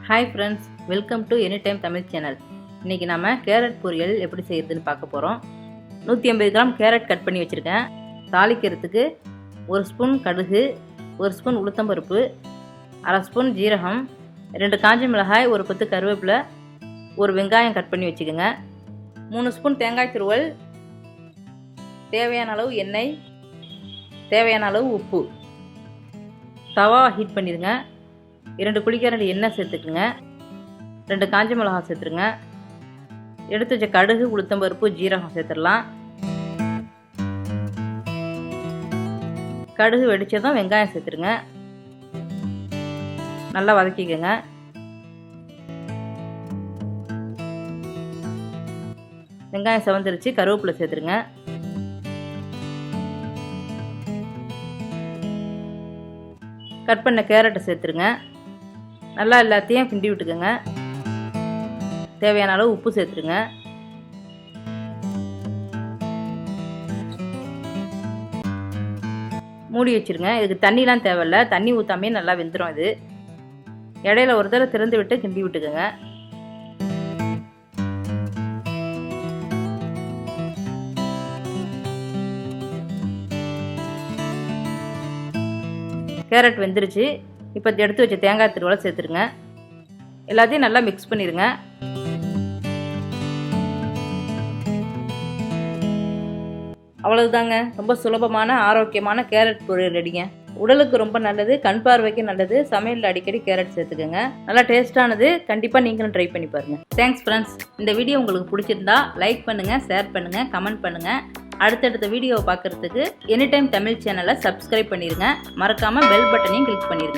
Hi friends, welcome to Anytime Tamil channel. இன்னைக்கு நாம carrot பொரியல் எப்படி செய்யறதுன்னு பார்க்க போறோம். 150 கிராம் கேரட் கட் பண்ணி வச்சிருக்கேன். தாளிக்கிறதுக்கு 1 ஸ்பூன் கடுகு, 1 ஸ்பூன் உளுத்தம்பருப்பு, 1/2 ஸ்பூன் ஜீரகம், 2 காஞ்ச மிளகாய், 1 கொத்து கருவேப்பிலை, 1 வெங்காயம் கட் பண்ணி வச்சுக்கோங்க. 3 ஸ்பூன் தேங்காய் துருவல், தேவையான அளவு எண்ணெய், தேவையான அளவு உப்பு. தவா ஹீட் பண்ணிடுங்க. 2 குழிக்கரண்டி எண்ணெய் சேர்த்துக்குங்க. 2 காஞ்ச மிளகாய் சேர்த்துருங்க. எடுத்து வச்ச கடுகு, உளுத்தம்பருப்பு, ஜீரகம் சேர்த்துடலாம். கடுகு வெடிச்சதும் வெங்காயம் சேர்த்துருங்க. நல்லா வதக்கிக்கோங்க. வெங்காயம் செவந்துருச்சு, கருவேப்பிலை சேர்த்துருங்க. கட் பண்ண கேரட்டை சேர்த்துருங்க. நல்லா எல்லாத்தையும் கிண்டி விட்டுக்கோங்க. தேவையான அளவு உப்பு சேர்த்துருங்க. மூடி வச்சுருங்க. இதுக்கு தண்ணிலாம் தேவையில்லை, தண்ணி ஊற்றாமே நல்லா வெந்துடும். இது இடையில ஒரு தடவை திறந்து விட்டு கிண்டி விட்டுக்கோங்க. கேரட் வெந்துருச்சு. இப்போ எடுத்து வச்ச தேங்காய் துருவலை சேர்த்துருங்க. எல்லாத்தையும் நல்லா மிக்ஸ் பண்ணிடுங்க. அவ்வளவுதாங்க. ரொம்ப சுலபமான ஆரோக்கியமான கேரட் பொரியல் ரெடிங்க. உடலுக்கு ரொம்ப நல்லது, கண் பார்வைக்கு நல்லது. சமையலில் அடிக்கடி கேரட் சேர்த்துக்கோங்க. நல்லா டேஸ்டானது. கண்டிப்பாக நீங்களும் ட்ரை பண்ணி பாருங்கள். Thanks friends. இந்த வீடியோ உங்களுக்கு பிடிச்சிருந்தா லைக் பண்ணுங்கள், ஷேர் பண்ணுங்கள், கமெண்ட் பண்ணுங்கள். அடுத்தடுத்த வீடியோவை பார்க்குறதுக்கு எனி டைம் தமிழ் சேனலை சப்ஸ்கிரைப் பண்ணிடுங்க. மறக்காமல் பெல் பட்டனையும் கிளிக் பண்ணிடுங்க.